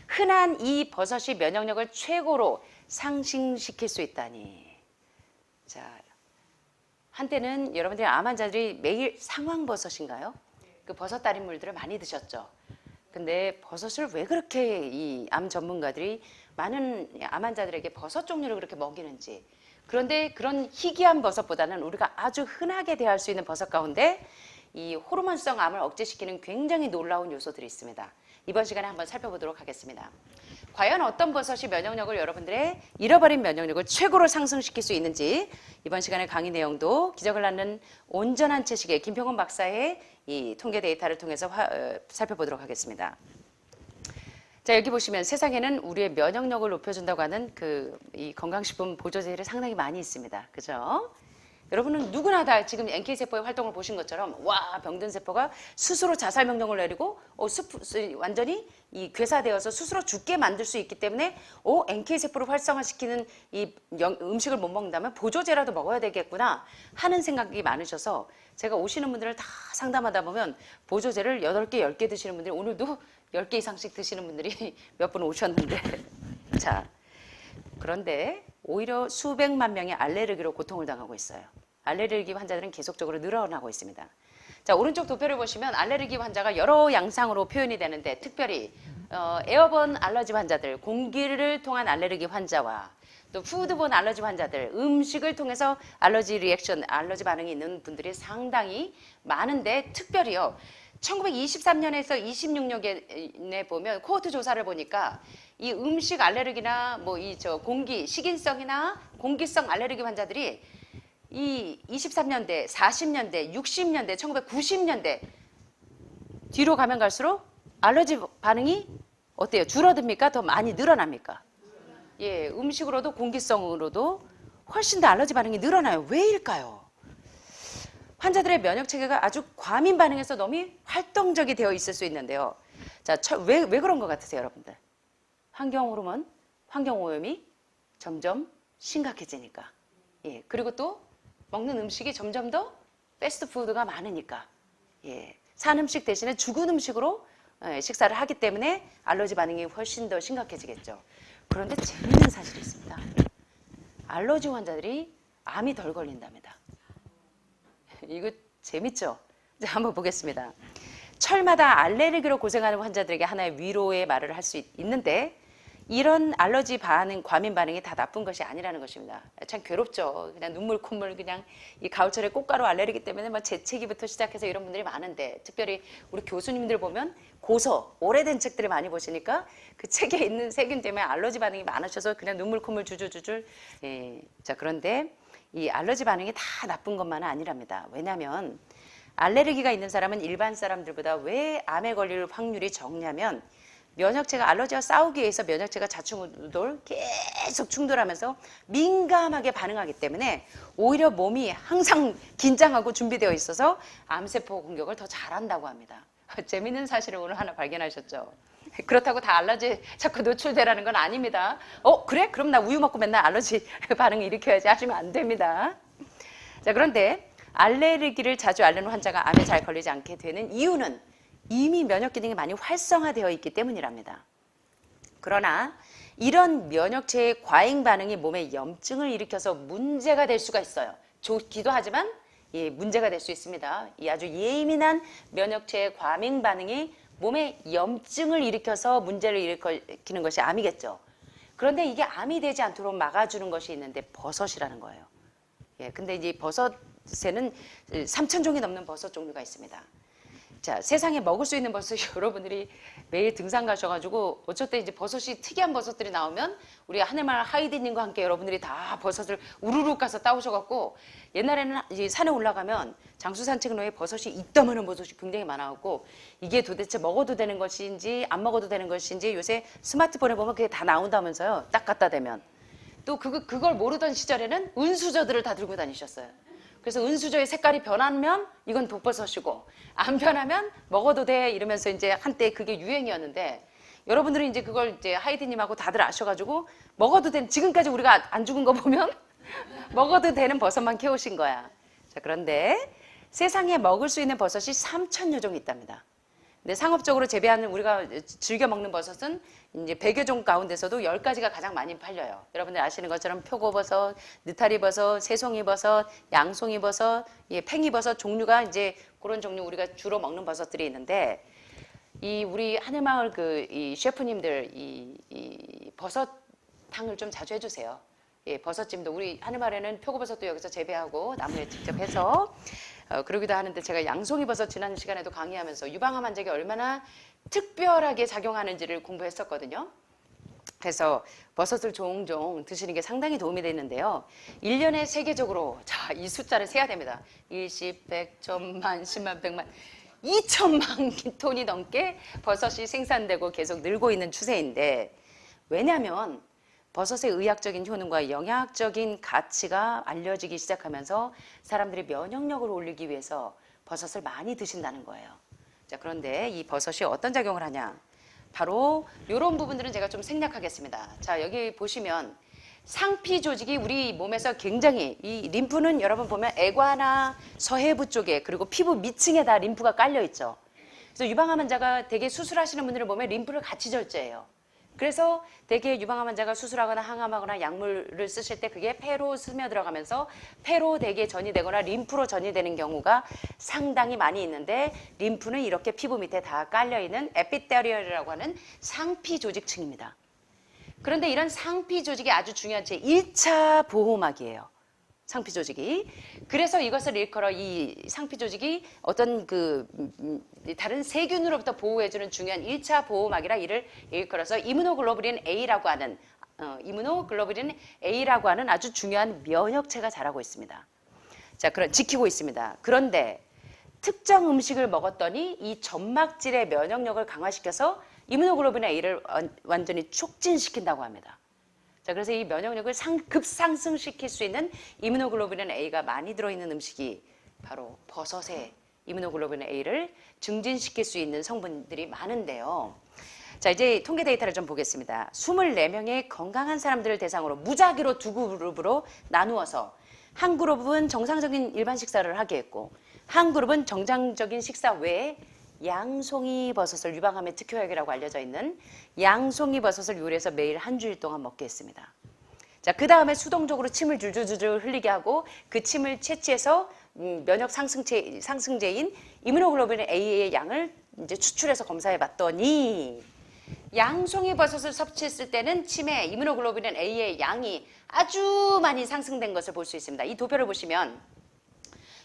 흔한 이 버섯이 면역력을 최고로 상승시킬 수 있다니. 자, 한때는 여러분들이 암 환자들이 매일 상황버섯인가요? 그 버섯 달인 물들을 많이 드셨죠. 근데 버섯을 왜 그렇게 이 암 전문가들이 많은 암 환자들에게 버섯 종류를 그렇게 먹이는지. 그런데 그런 희귀한 버섯보다는 우리가 아주 흔하게 대할 수 있는 버섯 가운데 이 호르몬성 암을 억제시키는 굉장히 놀라운 요소들이 있습니다. 이번 시간에 한번 살펴보도록 하겠습니다. 과연 어떤 버섯이 면역력을 여러분들의 잃어버린 면역력을 최고로 상승시킬 수 있는지 이번 시간에 강의 내용도 기적을 낳는 온전한 채식의 김평원 박사의 이 통계 데이터를 통해서 살펴보도록 하겠습니다. 자, 여기 보시면 세상에는 우리의 면역력을 높여준다고 하는 이 건강식품 보조제들이 상당히 많이 있습니다. 그죠? 여러분은 누구나 다 지금 NK세포의 활동을 보신 것처럼 와, 병든 세포가 스스로 자살 명령을 내리고 완전히 이 괴사되어서 스스로 죽게 만들 수 있기 때문에 NK세포를 활성화시키는 이 음식을 못 먹는다면 보조제라도 먹어야 되겠구나 하는 생각이 많으셔서 제가 오시는 분들을 다 상담하다 보면 보조제를 8개, 10개 드시는 분들이 오늘도 10개 이상씩 드시는 분들이 몇 분 오셨는데 자, 그런데 오히려 수백만 명이 알레르기로 고통을 당하고 있어요. 알레르기 환자들은 계속적으로 늘어나고 있습니다. 자, 오른쪽 도표를 보시면 알레르기 환자가 여러 양상으로 표현이 되는데 특별히 에어본 알러지 환자들, 공기를 통한 알레르기 환자와 또 푸드본 알러지 환자들, 음식을 통해서 알러지 리액션, 알러지 반응이 있는 분들이 상당히 많은데 특별히요. 1923년에서 26년에 보면 코호트 조사를 보니까 이 음식 알레르기나 공기, 식인성이나 공기성 알레르기 환자들이 이 23년대, 40년대, 60년대, 1990년대 뒤로 가면 갈수록 알러지 반응이 어때요? 줄어듭니까? 더 많이 늘어납니까? 예, 음식으로도 공기성으로도 훨씬 더 알러지 반응이 늘어나요. 왜일까요? 환자들의 면역 체계가 아주 과민 반응에서 너무 활동적이 되어 있을 수 있는데요. 자, 왜 그런 것 같으세요, 여러분들? 환경 호르몬, 환경 오염이 점점 심각해지니까. 예, 그리고 또 먹는 음식이 점점 더 패스트푸드가 많으니까. 예, 산 음식 대신에 죽은 음식으로 식사를 하기 때문에 알러지 반응이 훨씬 더 심각해지겠죠. 그런데 재미있는 사실이 있습니다. 알러지 환자들이 암이 덜 걸린답니다. 이거 재밌죠? 자, 한번 보겠습니다. 철마다 알레르기로 고생하는 환자들에게 하나의 위로의 말을 할 수 있는데 이런 알러지 반응, 과민 반응이 다 나쁜 것이 아니라는 것입니다. 참 괴롭죠. 그냥 눈물 콧물 그냥 이 가을철에 꽃가루 알레르기 때문에 막 재채기부터 시작해서 이런 분들이 많은데 특별히 우리 교수님들 보면 고서, 오래된 책들을 많이 보시니까 그 책에 있는 세균 때문에 알러지 반응이 많으셔서 그냥 눈물 콧물 주줄주줄. 예. 자, 그런데 이 알러지 반응이 다 나쁜 것만은 아니랍니다. 왜냐하면 알레르기가 있는 사람은 일반 사람들보다 왜 암에 걸릴 확률이 적냐면 면역체가 알러지와 싸우기 위해서 면역체가 자충우돌 계속 충돌하면서 민감하게 반응하기 때문에 오히려 몸이 항상 긴장하고 준비되어 있어서 암세포 공격을 더 잘한다고 합니다. 재밌는 사실을 오늘 하나 발견하셨죠? 그렇다고 다 알러지 자꾸 노출되라는 건 아닙니다. 그래? 그럼 나 우유 먹고 맨날 알러지 반응을 일으켜야지 하시면 안 됩니다. 자, 그런데 알레르기를 자주 앓는 환자가 암에 잘 걸리지 않게 되는 이유는 이미 면역 기능이 많이 활성화되어 있기 때문이랍니다. 그러나 이런 면역체의 과잉 반응이 몸에 염증을 일으켜서 문제가 될 수가 있어요. 좋기도 하지만 문제가 될 수 있습니다. 이 아주 예민한 면역체의 과민 반응이 몸에 염증을 일으켜서 문제를 일으키는 것이 암이겠죠. 그런데 이게 암이 되지 않도록 막아주는 것이 있는데 버섯이라는 거예요. 예, 근데 이제 버섯에는 3,000종이 넘는 버섯 종류가 있습니다. 자, 세상에 먹을 수 있는 버섯이 여러분들이 매일 등산 가셔가지고 어쩔 때 이제 버섯이 특이한 버섯들이 나오면 우리 하늘말 하이디님과 함께 여러분들이 다 버섯을 우르르 가서 따오셔갖고 옛날에는 이제 산에 올라가면 장수 산책로에 버섯이 이따만한 버섯이 굉장히 많아갖고 이게 도대체 먹어도 되는 것인지 안 먹어도 되는 것인지 요새 스마트폰에 보면 그게 다 나온다면서요. 딱 갖다 대면. 또 그걸 모르던 시절에는 은수저들을 다 들고 다니셨어요. 그래서 은수저의 색깔이 변하면 이건 독버섯이고 안 변하면 먹어도 돼 이러면서 이제 한때 그게 유행이었는데 여러분들은 이제 그걸 이제 하이디님하고 다들 아셔가지고 먹어도 된, 지금까지 우리가 안 죽은 거 보면 먹어도 되는 버섯만 캐오신 거야. 자, 그런데 세상에 먹을 수 있는 버섯이 3,000여 종이 있답니다. 근데 상업적으로 재배하는 우리가 즐겨 먹는 버섯은 이제 100여 종 가운데서도 10가지가 가장 많이 팔려요. 여러분들 아시는 것처럼 표고버섯, 느타리버섯, 새송이버섯, 양송이버섯, 팽이버섯 종류가 이제 그런 종류 우리가 주로 먹는 버섯들이 있는데 이 우리 하늘마을 이 셰프님들 이 버섯탕을 좀 자주 해주세요. 예, 버섯찜도 우리 하늘마을에는 표고버섯도 여기서 재배하고 나무에 직접 해서 그러기도 하는데 제가 양송이버섯 지난 시간에도 강의하면서 유방암 환자에게 얼마나 특별하게 작용하는지를 공부했었거든요. 그래서 버섯을 종종 드시는 게 상당히 도움이 되는데요. 1년에 세계적으로 자, 이 숫자를 세야 됩니다. 20, 100, 1000만, 10만, 100만 2천만 톤이 넘게 버섯이 생산되고 계속 늘고 있는 추세인데 왜냐하면 버섯의 의학적인 효능과 영양적인 가치가 알려지기 시작하면서 사람들이 면역력을 올리기 위해서 버섯을 많이 드신다는 거예요. 자, 그런데 이 버섯이 어떤 작용을 하냐? 바로 이런 부분들은 제가 좀 생략하겠습니다. 자, 여기 보시면 상피 조직이 우리 몸에서 굉장히 이 림프는 여러분 보면 애과나 서해부 쪽에 그리고 피부 밑층에 다 림프가 깔려 있죠. 그래서 유방암 환자가 대개 수술하시는 분들을 보면 림프를 같이 절제해요. 그래서 대개 유방암 환자가 수술하거나 항암하거나 약물을 쓰실 때 그게 폐로 스며들어가면서 폐로 대개 전이 되거나 림프로 전이 되는 경우가 상당히 많이 있는데 림프는 이렇게 피부 밑에 다 깔려있는 에피테리얼이라고 하는 상피 조직층입니다. 그런데 이런 상피 조직이 아주 중요한 제 1차 보호막이에요. 상피 조직이. 그래서 이것을 일컬어 이 상피 조직이 어떤 다른 세균으로부터 보호해주는 중요한 1차 보호막이라 이를 일컬어서 이뮤노글로불린 A라고 하는 이뮤노글로불린 A라고 하는 아주 중요한 면역체가 자라고 있습니다. 자, 지키고 있습니다. 그런데 특정 음식을 먹었더니 이 점막질의 면역력을 강화시켜서 이뮤노글로불린 A를 완전히 촉진시킨다고 합니다. 자, 그래서 이 면역력을 급상승시킬 수 있는 이뮤노글로불린 A가 많이 들어있는 음식이 바로 버섯에 이뮤노글로불린 A를 증진시킬 수 있는 성분들이 많은데요. 자, 이제 통계 데이터를 좀 보겠습니다. 24명의 건강한 사람들을 대상으로 무작위로 두 그룹으로 나누어서 한 그룹은 정상적인 일반 식사를 하게 했고 한 그룹은 정상적인 식사 외에 양송이 버섯을 유방암의 특효약이라고 알려져 있는 양송이 버섯을 요리해서 매일 한 주일 동안 먹게 했습니다. 자, 그 다음에 수동적으로 침을 줄줄줄 흘리게 하고 그 침을 채취해서 면역 상승제인 이뮤노글로불린 A의 양을 이제 추출해서 검사해 봤더니 양송이 버섯을 섭취했을 때는 침에 이뮤노글로불린 A의 양이 아주 많이 상승된 것을 볼 수 있습니다. 이 도표를 보시면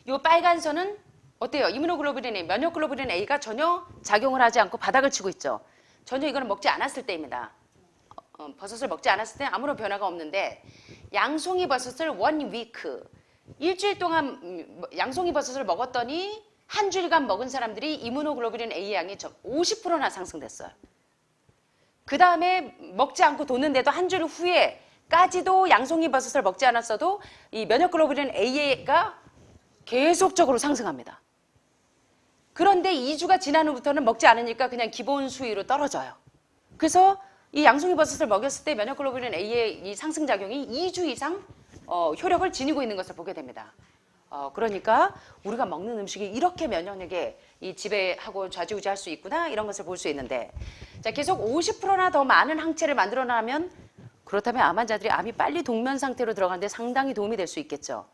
이 빨간 선은 어때요? 이뮤노글로불린 A, 면역글로불린 A가 전혀 작용을 하지 않고 바닥을 치고 있죠. 전혀 이거는 먹지 않았을 때입니다. 버섯을 먹지 않았을 때 아무런 변화가 없는데 양송이 버섯을 1 week, 일주일 동안 양송이 버섯을 먹었더니 한 주일간 먹은 사람들이 이뮤노글로불린 A 양이 50%나 상승됐어요. 그 다음에 먹지 않고 뒀는데도 한 주일 후에까지도 양송이 버섯을 먹지 않았어도 이 면역글로불린 A가 계속적으로 상승합니다. 그런데 2주가 지난 후부터는 먹지 않으니까 그냥 기본 수위로 떨어져요. 그래서 이 양송이 버섯을 먹였을 때 면역글로불린 A의 이 상승작용이 2주 이상 효력을 지니고 있는 것을 보게 됩니다. 그러니까 우리가 먹는 음식이 이렇게 면역력에 지배하고 좌지우지할 수 있구나 이런 것을 볼 수 있는데 자, 계속 50%나 더 많은 항체를 만들어내면 그렇다면 암 환자들이 암이 빨리 동면 상태로 들어가는데 상당히 도움이 될 수 있겠죠.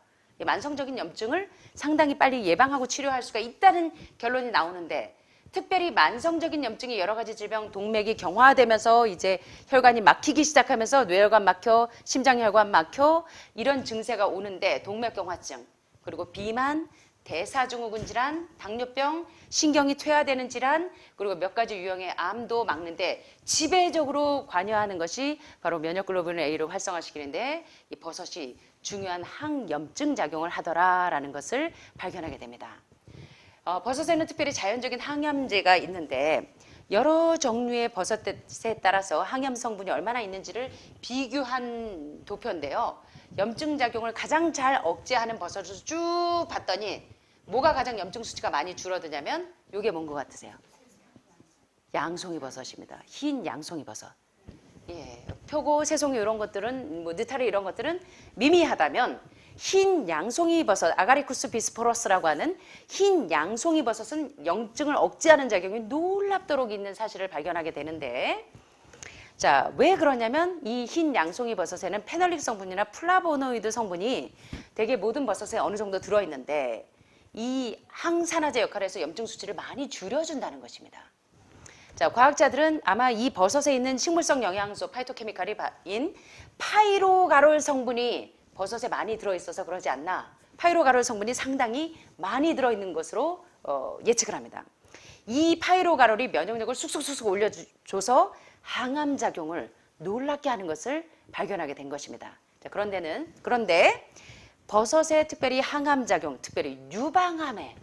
만성적인 염증을 상당히 빨리 예방하고 치료할 수가 있다는 결론이 나오는데 특별히 만성적인 염증이 여러 가지 질병, 동맥이 경화되면서 이제 혈관이 막히기 시작하면서 뇌혈관 막혀, 심장혈관 막혀 이런 증세가 오는데 동맥경화증, 그리고 비만, 대사증후군 질환, 당뇨병, 신경이 퇴화되는 질환, 그리고 몇 가지 유형의 암도 막는데 지배적으로 관여하는 것이 바로 면역글로불린 A를 활성화시키는데 이 버섯이 중요한 항염증 작용을 하더라라는 것을 발견하게 됩니다. 버섯에는 특별히 자연적인 항염제가 있는데 여러 종류의 버섯에 따라서 항염 성분이 얼마나 있는지를 비교한 도표인데요. 염증 작용을 가장 잘 억제하는 버섯을 쭉 봤더니 뭐가 가장 염증 수치가 많이 줄어드냐면 이게 뭔 것 같으세요? 양송이 버섯입니다. 흰 양송이 버섯. 예, 표고, 새송이 이런 것들은 뭐 느타리 이런 것들은 미미하다면 흰 양송이 버섯, 아가리쿠스 비스포러스라고 하는 흰 양송이 버섯은 염증을 억제하는 작용이 놀랍도록 있는 사실을 발견하게 되는데, 자, 왜 그러냐면 이 흰 양송이 버섯에는 페놀릭 성분이나 플라보노이드 성분이 대개 모든 버섯에 어느 정도 들어있는데 이 항산화제 역할을 해서 염증 수치를 많이 줄여준다는 것입니다. 자, 과학자들은 아마 이 버섯에 있는 식물성 영양소 파이토케미칼인 파이로가롤 성분이 버섯에 많이 들어있어서 그러지 않나, 파이로가롤 성분이 상당히 많이 들어있는 것으로 예측을 합니다. 이 파이로가롤이 면역력을 쑥쑥쑥 올려줘서 항암작용을 놀랍게 하는 것을 발견하게 된 것입니다. 자, 그런데 버섯의 특별히 항암작용, 특별히 유방암에,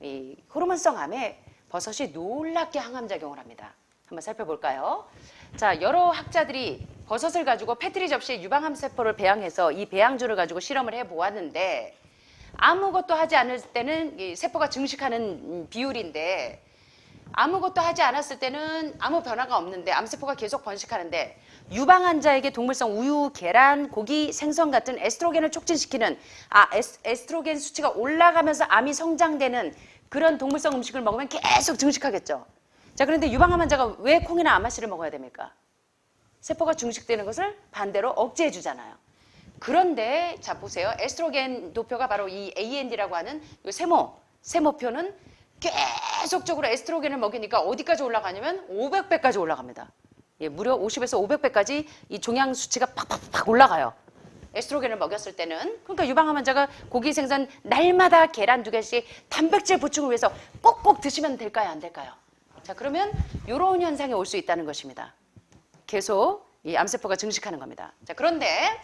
이 호르몬성 암에 버섯이 놀랍게 항암작용을 합니다. 한번 살펴볼까요? 자, 여러 학자들이 버섯을 가지고 페트리 접시에 유방암 세포를 배양해서 이 배양주를 가지고 실험을 해보았는데 아무것도 하지 않을 때는 이 세포가 증식하는 비율인데 아무것도 하지 않았을 때는 아무 변화가 없는데 암세포가 계속 번식하는데 유방 환자에게 동물성 우유, 계란, 고기, 생선 같은 에스트로겐을 촉진시키는 에스트로겐 수치가 올라가면서 암이 성장되는 그런 동물성 음식을 먹으면 계속 증식하겠죠. 자, 그런데 유방암 환자가 왜 콩이나 아마씨를 먹어야 됩니까? 세포가 증식되는 것을 반대로 억제해 주잖아요. 그런데 자 보세요. 에스트로겐 도표가 바로 이 AND라고 하는 이 세모표는 계속적으로 에스트로겐을 먹이니까 어디까지 올라가냐면 500배까지 올라갑니다. 예, 무려 50에서 500배까지 이 종양 수치가 팍팍팍 올라가요. 에스트로겐을 먹였을 때는. 그러니까 유방암 환자가 고기, 생선, 날마다 계란 2개씩 단백질 보충을 위해서 꼭꼭 드시면 될까요? 안 될까요? 자, 그러면 이런 현상이 올 수 있다는 것입니다. 계속 이 암세포가 증식하는 겁니다. 자, 그런데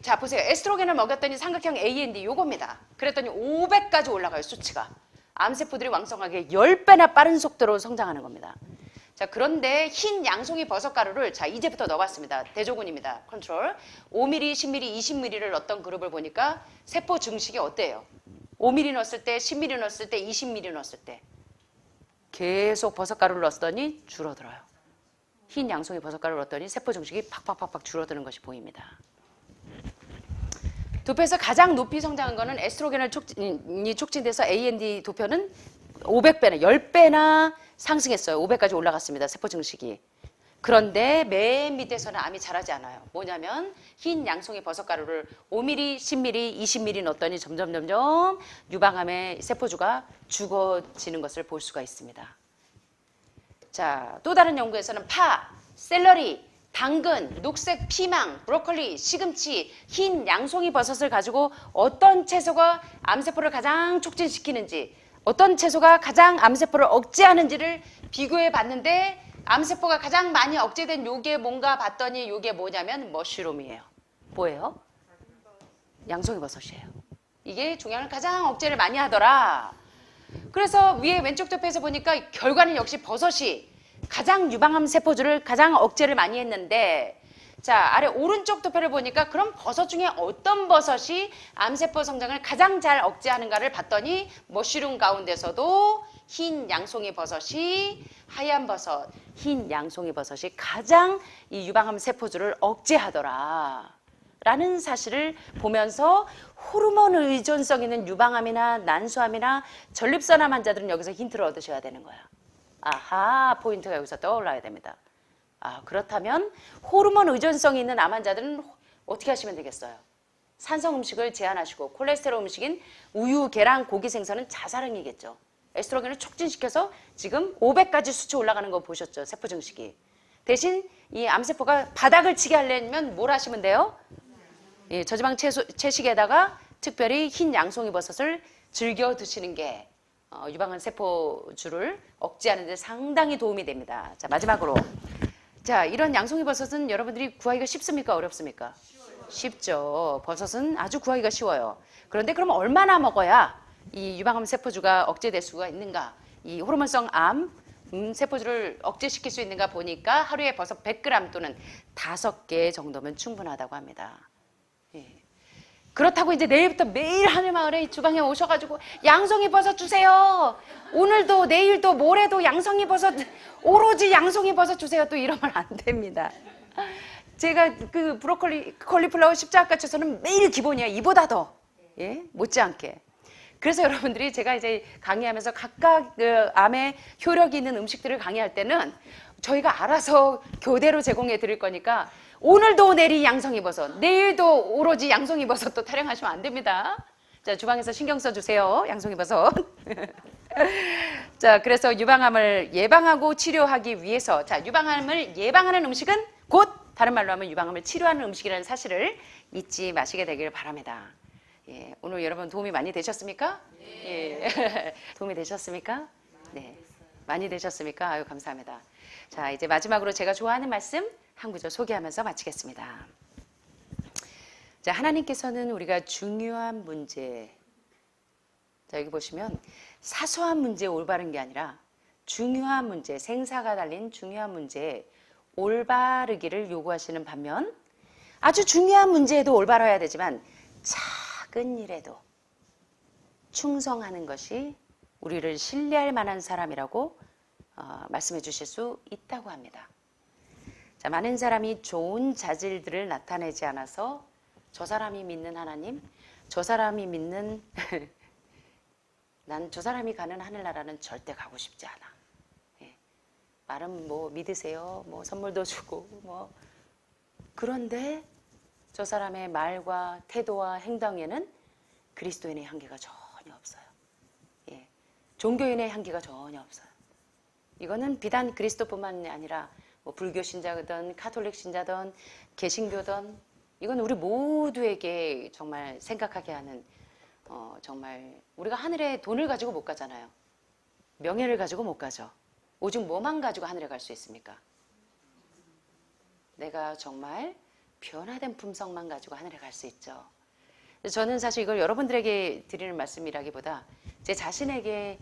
자 보세요. 에스트로겐을 먹였더니 삼각형 AND 요겁니다. 그랬더니 500까지 올라가요, 수치가. 암세포들이 왕성하게 10배나 빠른 속도로 성장하는 겁니다. 자, 그런데 흰 양송이 버섯가루를 자 이제부터 넣어봤습니다. 대조군입니다. 컨트롤. 5mm, 10mm, 20mm를 넣었던 그룹을 보니까 세포 증식이 어때요? 5mm 넣었을 때, 10mm 넣었을 때, 20mm 넣었을 때 계속 버섯가루를 넣었더니 줄어들어요. 흰 양송이 버섯가루를 넣었더니 세포 증식이 팍팍팍팍 줄어드는 것이 보입니다. 도표에서 가장 높이 성장한 거는 에스트로겐이 촉진돼서 AND 도표는 500배나 10배나 상승했어요. 500까지 올라갔습니다. 세포 증식이. 그런데 맨 밑에서는 암이 자라지 않아요. 뭐냐면 흰 양송이 버섯가루를 5mm, 10mm, 20mm 넣었더니 점점 유방암의 세포주가 죽어지는 것을 볼 수가 있습니다. 자, 또 다른 연구에서는 파, 샐러리, 당근, 녹색 피망, 브로콜리, 시금치, 흰 양송이 버섯을 가지고 어떤 채소가 암세포를 가장 촉진시키는지, 어떤 채소가 가장 암세포를 억제하는지를 비교해 봤는데 암세포가 가장 많이 억제된 요게 뭔가 봤더니 요게 뭐냐면 머쉬룸이에요. 뭐예요? 양송이 버섯이에요. 이게 종양을 가장 억제를 많이 하더라. 그래서 위에 왼쪽 도표에서 보니까 결과는 역시 버섯이 가장 유방암 세포주를 가장 억제를 많이 했는데, 자 아래 오른쪽 도표를 보니까 그럼 버섯 중에 어떤 버섯이 암세포 성장을 가장 잘 억제하는가를 봤더니 머쉬룸 가운데서도 흰 양송이 버섯이, 하얀 버섯, 흰 양송이 버섯이 가장 이 유방암 세포주를 억제하더라 라는 사실을 보면서 호르몬 의존성 있는 유방암이나 난소암이나 전립선암 환자들은 여기서 힌트를 얻으셔야 되는 거야. 아하, 포인트가 여기서 떠올라야 됩니다. 아, 그렇다면 호르몬 의존성이 있는 암 환자들은 어떻게 하시면 되겠어요? 산성 음식을 제한하시고 콜레스테롤 음식인 우유, 계란, 고기, 생선은 자사량이겠죠. 에스트로겐을 촉진시켜서 지금 500까지 수치 올라가는 거 보셨죠? 세포 증식이. 대신 이 암세포가 바닥을 치게 하려면 뭘 하시면 돼요? 예, 저지방 채식에다가 특별히 흰 양송이 버섯을 즐겨 드시는 게 유방암 세포주를 억제하는 데 상당히 도움이 됩니다. 자, 마지막으로. 자, 이런 양송이 버섯은 여러분들이 구하기가 쉽습니까? 어렵습니까? 쉽죠. 버섯은 아주 구하기가 쉬워요. 그런데 그럼 얼마나 먹어야 이 유방암 세포주가 억제될 수가 있는가? 이 호르몬성 암 세포주를 억제시킬 수 있는가 보니까 하루에 버섯 100g 또는 5개 정도면 충분하다고 합니다. 예. 그렇다고 이제 내일부터 매일 하늘마을에 주방에 오셔가지고 양송이 버섯 주세요. 오늘도 내일도 모레도 양송이 버섯, 오로지 양송이 버섯 주세요. 또 이러면 안 됩니다. 제가 그 브로콜리, 콜리플라워 십자가처럼 매일 기본이야. 이보다 더 예? 못지않게. 그래서 여러분들이 제가 이제 강의하면서 각각 그 암에 효력이 있는 음식들을 강의할 때는 저희가 알아서 교대로 제공해 드릴 거니까 오늘도 내리 양송이 버섯, 내일도 오로지 양송이 버섯도 타령하시면 안 됩니다. 자, 주방에서 신경 써주세요. 양송이 버섯. 자, 그래서 유방암을 예방하고 치료하기 위해서, 자, 유방암을 예방하는 음식은 곧 다른 말로 하면 유방암을 치료하는 음식이라는 사실을 잊지 마시게 되길 바랍니다. 예, 오늘 여러분 도움이 많이 되셨습니까? 네. 예. 도움이 되셨습니까? 네. 많이 되셨습니까? 아유, 감사합니다. 자, 이제 마지막으로 제가 좋아하는 말씀 한 구절 소개하면서 마치겠습니다. 자, 하나님께서는 우리가 중요한 문제, 자, 여기 보시면 사소한 문제에 올바른 게 아니라 중요한 문제, 생사가 달린 중요한 문제에 올바르기를 요구하시는 반면 아주 중요한 문제에도 올바라야 되지만 작은 일에도 충성하는 것이 우리를 신뢰할 만한 사람이라고 말씀해 주실 수 있다고 합니다. 자, 많은 사람이 좋은 자질들을 나타내지 않아서 저 사람이 믿는 하나님, 저 사람이 믿는 난 저 사람이 가는 하늘나라는 절대 가고 싶지 않아. 예. 말은 뭐 믿으세요, 뭐 선물도 주고 뭐 그런데 저 사람의 말과 태도와 행동에는 그리스도인의 향기가 전혀 없어요. 예. 종교인의 향기가 전혀 없어요. 이거는 비단 그리스도뿐만 아니라 뭐 불교 신자든 카톨릭 신자든 개신교든 이건 우리 모두에게 정말 생각하게 하는 정말 우리가 하늘에 돈을 가지고 못 가잖아요. 명예를 가지고 못 가죠. 오직 뭐만 가지고 하늘에 갈 수 있습니까? 내가 정말 변화된 품성만 가지고 하늘에 갈 수 있죠. 저는 사실 이걸 여러분들에게 드리는 말씀이라기보다 제 자신에게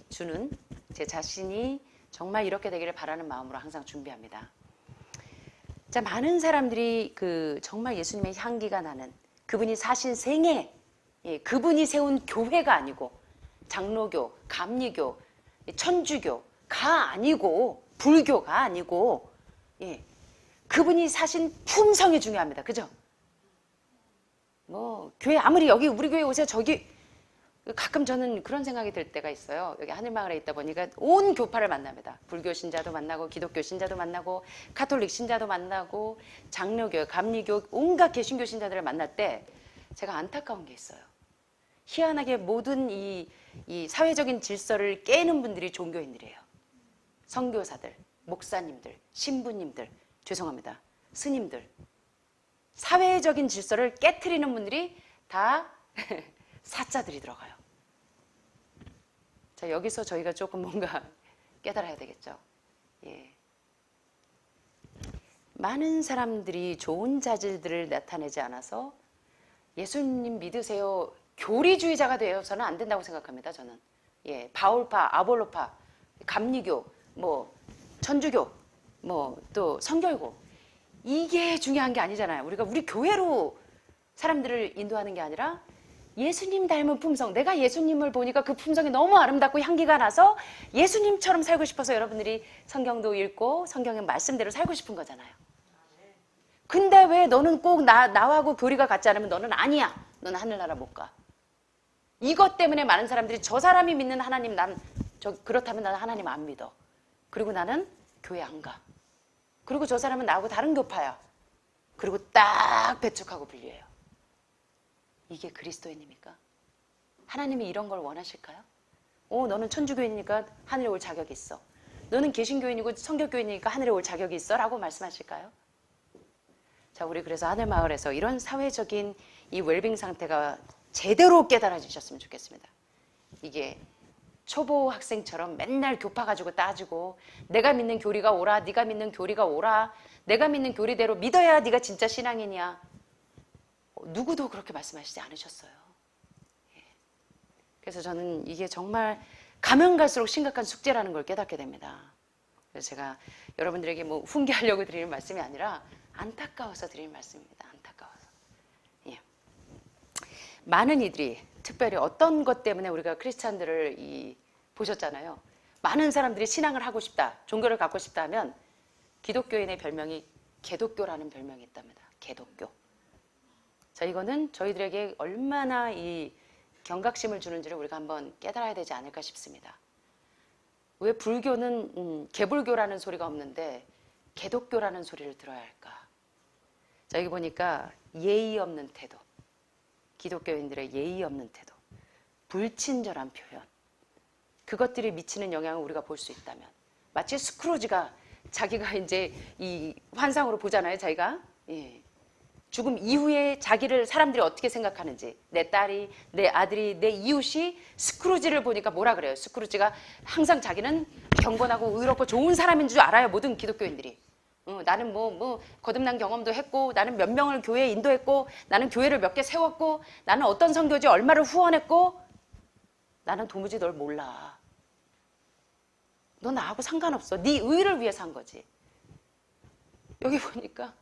주는 제 자신이 정말 이렇게 되기를 바라는 마음으로 항상 준비합니다. 자, 많은 사람들이 정말 예수님의 향기가 나는 그분이 사신 생애, 그분이 세운 교회가 아니고 장로교, 감리교, 천주교가 아니고 불교가 아니고 그분이 사신 품성이 중요합니다. 그죠? 뭐 교회 아무리 여기 우리 교회 오세요. 저기 가끔 저는 그런 생각이 들 때가 있어요. 여기 하늘마을에 있다 보니까 온 교파를 만납니다. 불교 신자도 만나고 기독교 신자도 만나고 카톨릭 신자도 만나고 장로교, 감리교 온갖 개신교 신자들을 만날 때 제가 안타까운 게 있어요. 희한하게 모든 이 사회적인 질서를 깨는 분들이 종교인들이에요. 선교사들, 목사님들, 신부님들, 죄송합니다. 스님들. 사회적인 질서를 깨트리는 분들이 다 사자들이 들어가요. 자, 여기서 저희가 조금 뭔가 깨달아야 되겠죠. 예. 많은 사람들이 좋은 자질들을 나타내지 않아서 예수님 믿으세요. 교리주의자가 되어서는 안 된다고 생각합니다. 저는. 예, 바울파, 아볼로파, 감리교, 뭐 천주교, 뭐 또 성결고 이게 중요한 게 아니잖아요. 우리가 우리 교회로 사람들을 인도하는 게 아니라 예수님 닮은 품성, 내가 예수님을 보니까 그 품성이 너무 아름답고 향기가 나서 예수님처럼 살고 싶어서 여러분들이 성경도 읽고 성경의 말씀대로 살고 싶은 거잖아요. 근데 왜 너는 꼭 나하고 교리가 같지 않으면 너는 아니야. 너는 하늘나라 못 가. 이것 때문에 많은 사람들이 저 사람이 믿는 하나님, 그렇다면 나는 하나님 안 믿어. 그리고 나는 교회 안 가. 그리고 저 사람은 나하고 다른 교파야. 그리고 딱 배척하고 분리해요. 이게 그리스도인입니까? 하나님이 이런 걸 원하실까요? 너는 천주교인이니까 하늘에 올 자격이 있어. 너는 개신교인이고 성결교인이니까 하늘에 올 자격이 있어 라고 말씀하실까요? 자, 우리 그래서 하늘마을에서 이런 사회적인 이 웰빙 상태가 제대로 깨달아지셨으면 좋겠습니다. 이게 초보 학생처럼 맨날 교파 가지고 따지고 내가 믿는 교리가 옳아, 네가 믿는 교리가 옳아, 내가 믿는 교리대로 믿어야 네가 진짜 신앙이냐. 누구도 그렇게 말씀하시지 않으셨어요. 그래서 저는 이게 정말 가면 갈수록 심각한 숙제라는 걸 깨닫게 됩니다. 그래서 제가 여러분들에게 뭐 훈계하려고 드리는 말씀이 아니라 안타까워서 드리는 말씀입니다. 안타까워서. 예. 많은 이들이 특별히 어떤 것 때문에 우리가 크리스찬들을 보셨잖아요. 많은 사람들이 신앙을 하고 싶다, 종교를 갖고 싶다 하면 기독교인의 별명이 개독교라는 별명이 있답니다. 개독교. 자, 이거는 저희들에게 얼마나 이 경각심을 주는지를 우리가 한번 깨달아야 되지 않을까 싶습니다. 왜 불교는 개불교라는 소리가 없는데 개독교라는 소리를 들어야 할까? 자, 여기 보니까 예의 없는 태도, 기독교인들의 예의 없는 태도, 불친절한 표현, 그것들이 미치는 영향을 우리가 볼 수 있다면, 마치 스크루지가 자기가 이제 이 환상으로 보잖아요. 자기가 죽음 이후에 자기를 사람들이 어떻게 생각하는지, 내 딸이, 내 아들이, 내 이웃이 스크루지를 보니까 뭐라 그래요? 스크루지가 항상 자기는 경건하고 의롭고 좋은 사람인 줄 알아요. 모든 기독교인들이. 나는 뭐 거듭난 경험도 했고, 나는 몇 명을 교회에 인도했고, 나는 교회를 몇 개 세웠고, 나는 어떤 선교지 얼마를 후원했고, 나는 도무지 널 몰라. 너 나하고 상관없어. 네 의를 위해서 한 거지. 여기 보니까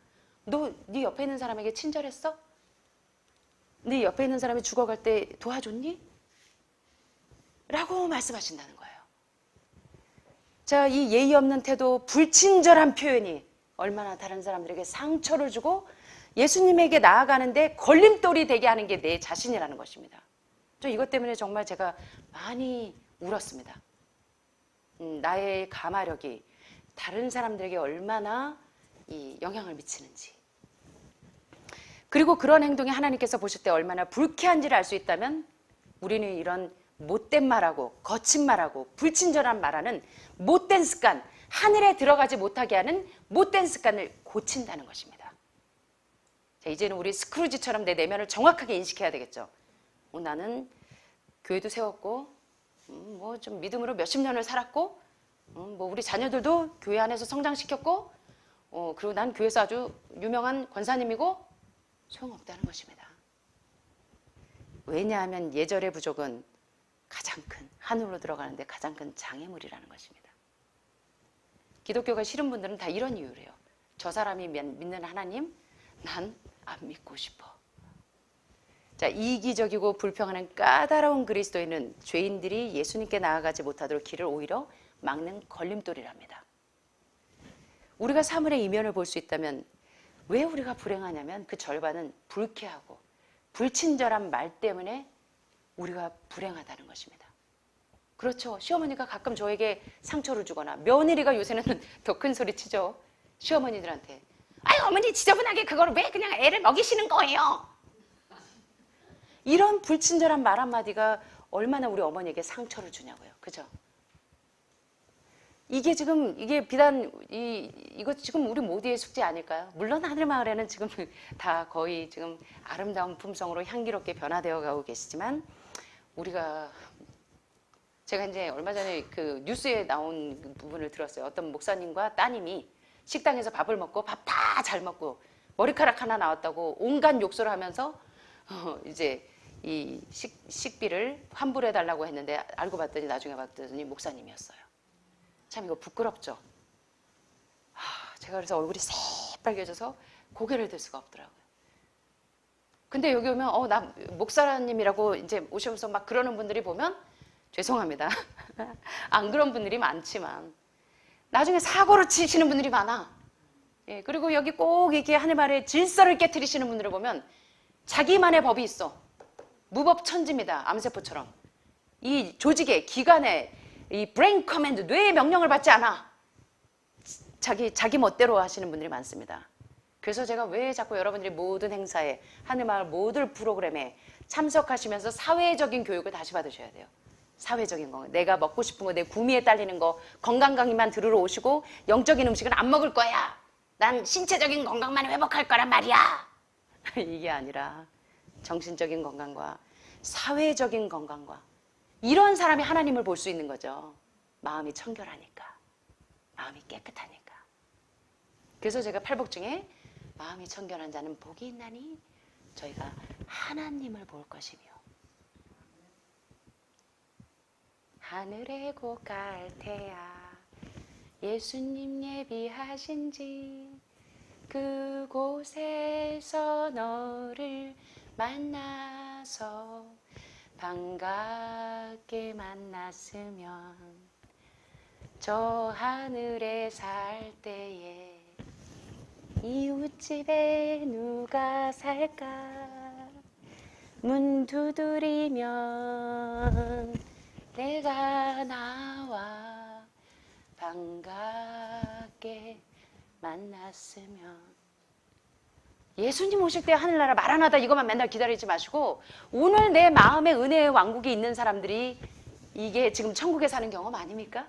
너 네 옆에 있는 사람에게 친절했어? 네 옆에 있는 사람이 죽어갈 때 도와줬니? 라고 말씀하신다는 거예요. 자, 이 예의 없는 태도, 불친절한 표현이 얼마나 다른 사람들에게 상처를 주고 예수님에게 나아가는데 걸림돌이 되게 하는 게 내 자신이라는 것입니다. 저 이것 때문에 정말 제가 많이 울었습니다. 나의 가마력이 다른 사람들에게 얼마나 이 영향을 미치는지, 그리고 그런 행동이 하나님께서 보실 때 얼마나 불쾌한지를 알 수 있다면 우리는 이런 못된 말하고 거친 말하고 불친절한 말하는 못된 습관, 하늘에 들어가지 못하게 하는 못된 습관을 고친다는 것입니다. 자, 이제는 우리 스크루지처럼 내 내면을 정확하게 인식해야 되겠죠. 나는 교회도 세웠고 뭐 좀 믿음으로 몇십 년을 살았고 뭐 우리 자녀들도 교회 안에서 성장시켰고 그리고 난 교회에서 아주 유명한 권사님이고, 소용없다는 것입니다. 왜냐하면 예절의 부족은 가장 큰, 하늘로 들어가는데 가장 큰 장애물이라는 것입니다. 기독교가 싫은 분들은 다 이런 이유래요. 저 사람이 믿는 하나님, 난 안 믿고 싶어. 자, 이기적이고 불평하는 까다로운 그리스도인은 죄인들이 예수님께 나아가지 못하도록 길을 오히려 막는 걸림돌이랍니다. 우리가 사물의 이면을 볼 수 있다면 왜 우리가 불행하냐면 그 절반은 불쾌하고 불친절한 말 때문에 우리가 불행하다는 것입니다. 그렇죠. 시어머니가 가끔 저에게 상처를 주거나, 며느리가 요새는 더 큰 소리 치죠. 시어머니들한테. 아유, 어머니 지저분하게 그걸 왜 그냥 애를 먹이시는 거예요? 이런 불친절한 말 한마디가 얼마나 우리 어머니에게 상처를 주냐고요. 그죠? 이게 지금, 이게 비단, 이거 지금 우리 모두의 숙제 아닐까요? 물론 하늘마을에는 지금 다 거의 지금 아름다운 품성으로 향기롭게 변화되어 가고 계시지만, 우리가, 제가 이제 얼마 전에 그 뉴스에 나온 부분을 들었어요. 어떤 목사님과 따님이 식당에서 밥을 먹고 밥 다 잘 먹고 머리카락 하나 나왔다고 온갖 욕설을 하면서 이제 이 식비를 환불해달라고 했는데, 알고 봤더니 나중에 봤더니 목사님이었어요. 참 이거 부끄럽죠. 제가 그래서 얼굴이 새빨개져서 고개를 들 수가 없더라고요. 근데 여기 오면 나 목사님이라고 이제 오시면서 막 그러는 분들이 보면 죄송합니다. 안 그런 분들이 많지만 나중에 사고를 치시는 분들이 많아. 예, 그리고 여기 꼭 이렇게 하늘말에 질서를 깨트리시는 분들을 보면 자기만의 법이 있어. 무법천지입니다. 암세포처럼. 이 조직의 기관의 이 브레인 커맨드, 뇌의 명령을 받지 않아. 자기 멋대로 하시는 분들이 많습니다. 그래서 제가 왜 자꾸 여러분들이 모든 행사에, 하늘마을 모든 프로그램에 참석하시면서 사회적인 교육을 다시 받으셔야 돼요. 사회적인 거. 내가 먹고 싶은 거, 내 구미에 딸리는 거, 건강 강의만 들으러 오시고 영적인 음식은 안 먹을 거야. 난 신체적인 건강만 회복할 거란 말이야. 이게 아니라 정신적인 건강과 사회적인 건강과, 이런 사람이 하나님을 볼 수 있는 거죠. 마음이 청결하니까, 마음이 깨끗하니까. 그래서 제가 팔복 중에 마음이 청결한 자는 복이 있나니 저희가 하나님을 볼 것이며 하늘의 곳 갈 테야 예수님 예비하신지 그곳에서 너를 만나서 반갑게 만났으면 저 하늘에 살 때에 이웃집에 누가 살까 문 두드리면 내가 나와 반갑게 만났으면. 예수님 오실 때 하늘나라 마라나다 이것만 맨날 기다리지 마시고 오늘 내 마음의 은혜의 왕국에 있는 사람들이 이게 지금 천국에 사는 경험 아닙니까?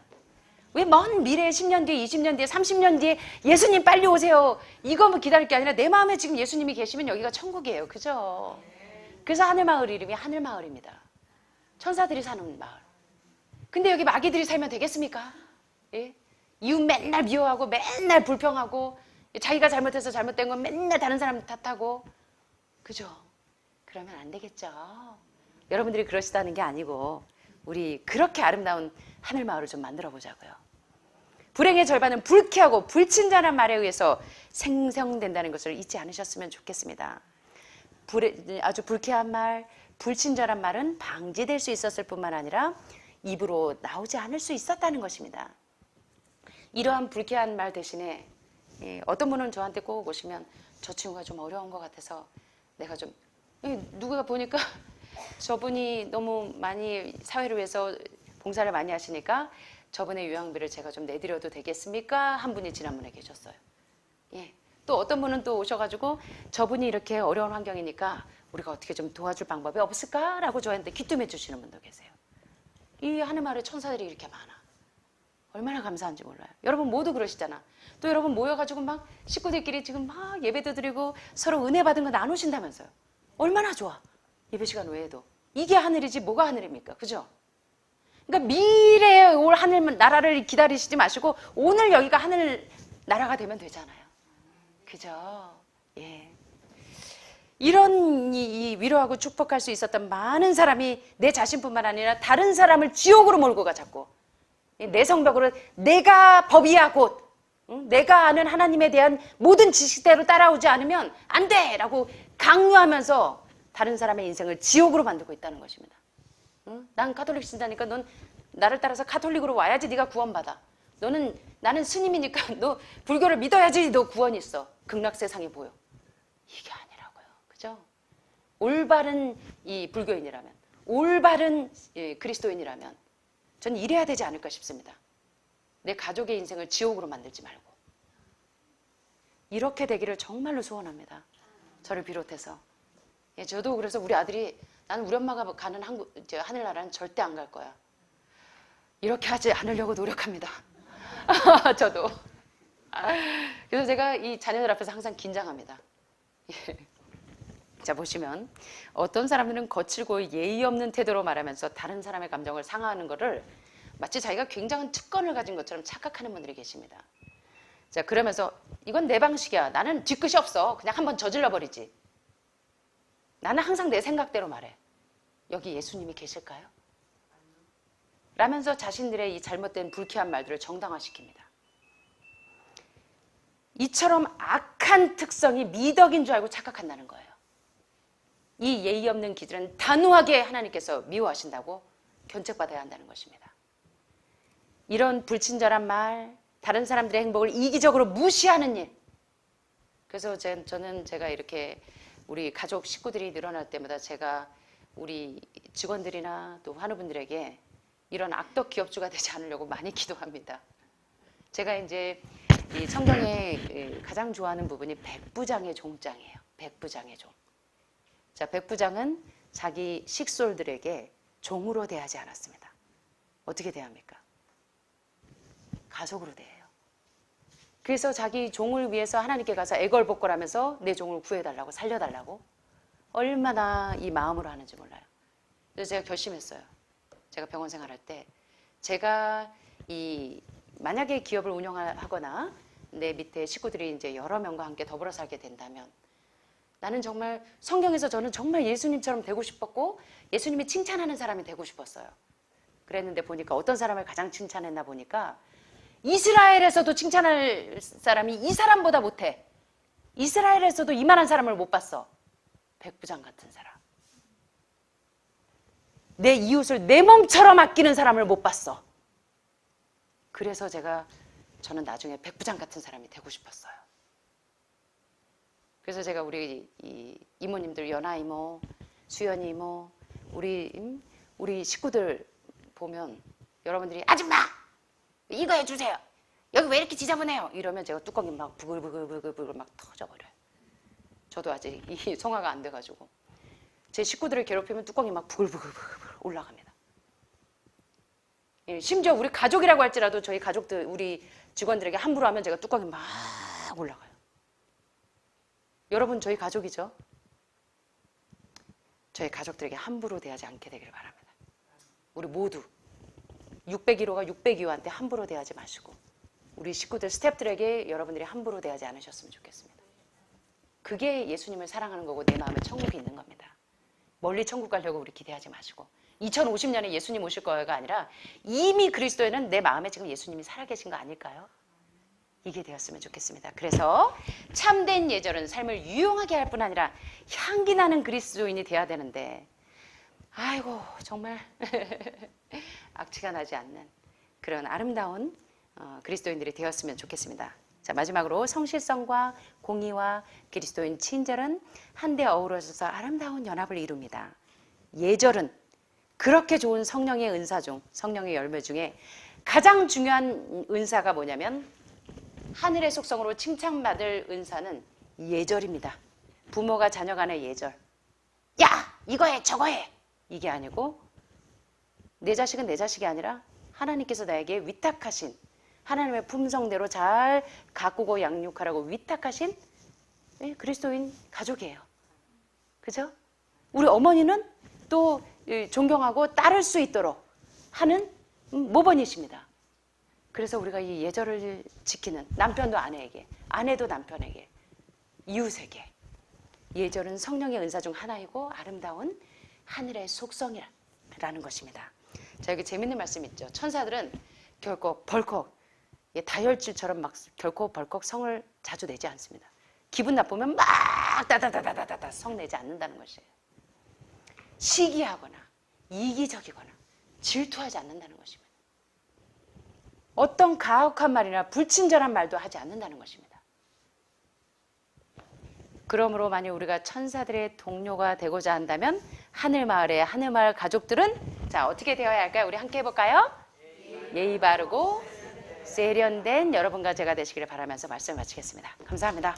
왜 먼 미래에 10년 뒤에 20년 뒤에 30년 뒤에 예수님 빨리 오세요 이거만 기다릴 게 아니라 내 마음에 지금 예수님이 계시면 여기가 천국이에요. 그죠? 그래서 하늘마을 이름이 하늘마을입니다. 천사들이 사는 마을. 근데 여기 마귀들이 살면 되겠습니까? 예? 이웃 맨날 미워하고 맨날 불평하고 자기가 잘못해서 잘못된 건 맨날 다른 사람 탓하고. 그죠? 그러면 안 되겠죠. 여러분들이 그러시다는 게 아니고 우리 그렇게 아름다운 하늘마을을 좀 만들어 보자고요. 불행의 절반은 불쾌하고 불친절한 말에 의해서 생성된다는 것을 잊지 않으셨으면 좋겠습니다. 아주 불쾌한 말, 불친절한 말은 방지될 수 있었을 뿐만 아니라 입으로 나오지 않을 수 있었다는 것입니다. 이러한 불쾌한 말 대신에 어떤 분은 저한테 꼭 오시면 저 친구가 좀 어려운 것 같아서 내가 좀 누가 보니까 저분이 너무 많이 사회를 위해서 봉사를 많이 하시니까 저분의 요양비를 제가 좀 내드려도 되겠습니까? 한 분이 지난번에 계셨어요. 예. 또 어떤 분은 또 오셔가지고 저분이 이렇게 어려운 환경이니까 우리가 어떻게 좀 도와줄 방법이 없을까라고 저한테 귀뜸해 주시는 분도 계세요. 이 하늘마을에 천사들이 이렇게 많아. 얼마나 감사한지 몰라요. 여러분 모두 그러시잖아. 또 여러분 모여가지고 막 식구들끼리 지금 막 예배도 드리고 서로 은혜 받은 거 나누신다면서요. 얼마나 좋아. 예배 시간 외에도. 이게 하늘이지 뭐가 하늘입니까? 그죠? 그러니까 미래에 올 하늘 나라를 기다리시지 마시고 오늘 여기가 하늘 나라가 되면 되잖아요. 그죠? 예. 이런 이 위로하고 축복할 수 있었던 많은 사람이 내 자신뿐만 아니라 다른 사람을 지옥으로 몰고 가 자꾸. 내 성벽으로 내가 법이야 곧 내가 아는 하나님에 대한 모든 지식대로 따라오지 않으면 안 돼! 라고 강요하면서 다른 사람의 인생을 지옥으로 만들고 있다는 것입니다. 난 가톨릭 신자니까 넌 나를 따라서 가톨릭으로 와야지 네가 구원받아. 나는 스님이니까 너 불교를 믿어야지 너 구원이 있어. 극락세상이 보여. 이게 아니라고요. 그죠? 올바른 이 불교인이라면 올바른 그리스도인이라면 전 이래야 되지 않을까 싶습니다. 내 가족의 인생을 지옥으로 만들지 말고. 이렇게 되기를 정말로 소원합니다. 저를 비롯해서. 예, 저도 그래서 우리 아들이 나는 우리 엄마가 가는 하늘나라는 절대 안 갈 거야. 이렇게 하지 않으려고 노력합니다. 저도. 그래서 제가 이 자녀들 앞에서 항상 긴장합니다. 예. 자, 보시면 어떤 사람들은 거칠고 예의 없는 태도로 말하면서 다른 사람의 감정을 상하는 것을 마치 자기가 굉장한 특권을 가진 것처럼 착각하는 분들이 계십니다. 자, 그러면서 이건 내 방식이야. 나는 뒤끝이 없어. 그냥 한번 저질러 버리지. 나는 항상 내 생각대로 말해. 여기 예수님이 계실까요? 라면서 자신들의 이 잘못된 불쾌한 말들을 정당화시킵니다. 이처럼 악한 특성이 미덕인 줄 알고 착각한다는 거예요. 이 예의 없는 기질은 단호하게 하나님께서 미워하신다고 견책받아야 한다는 것입니다. 이런 불친절한 말, 다른 사람들의 행복을 이기적으로 무시하는 일. 그래서 저는 제가 이렇게 우리 가족 식구들이 늘어날 때마다 제가 우리 직원들이나 또 환우분들에게 이런 악덕 기업주가 되지 않으려고 많이 기도합니다. 제가 이제 이 성경에 가장 좋아하는 부분이 백부장의 종장이에요. 백부장의 종. 자, 백부장은 자기 식솔들에게 종으로 대하지 않았습니다. 어떻게 대합니까? 가족으로 대해요. 그래서 자기 종을 위해서 하나님께 가서 애걸복걸하면서 내 종을 구해달라고 살려달라고 얼마나 이 마음으로 하는지 몰라요. 그래서 제가 결심했어요. 제가 병원 생활할 때 제가 만약에 기업을 운영하거나 내 밑에 식구들이 이제 여러 명과 함께 더불어 살게 된다면 나는 정말 성경에서 저는 정말 예수님처럼 되고 싶었고 예수님이 칭찬하는 사람이 되고 싶었어요. 그랬는데 보니까 어떤 사람을 가장 칭찬했나 보니까 이스라엘에서도 칭찬할 사람이 이 사람보다 못해. 이스라엘에서도 이만한 사람을 못 봤어. 백부장 같은 사람. 내 이웃을 내 몸처럼 아끼는 사람을 못 봤어. 그래서 저는 나중에 백부장 같은 사람이 되고 싶었어요. 그래서 제가 우리 이모님들, 연아 이모, 수연이 이모, 우리 식구들 보면 여러분들이 아줌마 이거 해주세요. 여기 왜 이렇게 지저분해요? 이러면 제가 뚜껑이 막 부글부글 막 터져버려요. 저도 아직 이 성화가 안 돼가지고 제 식구들을 괴롭히면 뚜껑이 막 부글부글 올라갑니다. 심지어 우리 가족이라고 할지라도 저희 가족들, 우리 직원들에게 함부로 하면 제가 뚜껑이 막 올라가요. 여러분 저희 가족이죠? 저희 가족들에게 함부로 대하지 않게 되기를 바랍니다. 우리 모두 601호가 602호한테 함부로 대하지 마시고 우리 식구들, 스태프들에게 여러분들이 함부로 대하지 않으셨으면 좋겠습니다. 그게 예수님을 사랑하는 거고 내 마음에 천국이 있는 겁니다. 멀리 천국 가려고 우리 기대하지 마시고 2050년에 예수님 오실 거가 아니라 이미 그리스도에는 내 마음에 지금 예수님이 살아계신 거 아닐까요? 이게 되었으면 좋겠습니다. 그래서 참된 예절은 삶을 유용하게 할 뿐 아니라 향기 나는 그리스도인이 돼야 되는데 아이고 정말 악취가 나지 않는 그런 아름다운 그리스도인들이 되었으면 좋겠습니다. 자, 마지막으로 성실성과 공의와 그리스도인 친절은 한데 어우러져서 아름다운 연합을 이룹니다. 예절은 그렇게 좋은 성령의 은사 중, 성령의 열매 중에 가장 중요한 은사가 뭐냐면 하늘의 속성으로 칭찬받을 은사는 예절입니다. 부모가 자녀 간의 예절. 야! 이거 해! 저거 해! 이게 아니고 내 자식은 내 자식이 아니라 하나님께서 나에게 위탁하신 하나님의 품성대로 잘 가꾸고 양육하라고 위탁하신 그리스도인 가족이에요. 그죠? 우리 어머니는 또 존경하고 따를 수 있도록 하는 모범이십니다. 그래서 우리가 이 예절을 지키는 남편도 아내에게, 아내도 남편에게, 이웃에게 예절은 성령의 은사 중 하나이고 아름다운 하늘의 속성이라는 것입니다. 자, 여기 재밌는 말씀 있죠. 천사들은 결코 벌컥 다혈질처럼 막 결코 벌컥 성을 자주 내지 않습니다. 기분 나쁘면 막 다다다다다다 성 내지 않는다는 것이에요. 시기하거나 이기적이거나 질투하지 않는다는 것입니다. 어떤 가혹한 말이나 불친절한 말도 하지 않는다는 것입니다. 그러므로 만약 우리가 천사들의 동료가 되고자 한다면 하늘마을의 하늘마을 가족들은 자 어떻게 되어야 할까요? 우리 함께 해볼까요? 예의 바르고 세련된 여러분과 제가 되시기를 바라면서 말씀을 마치겠습니다. 감사합니다.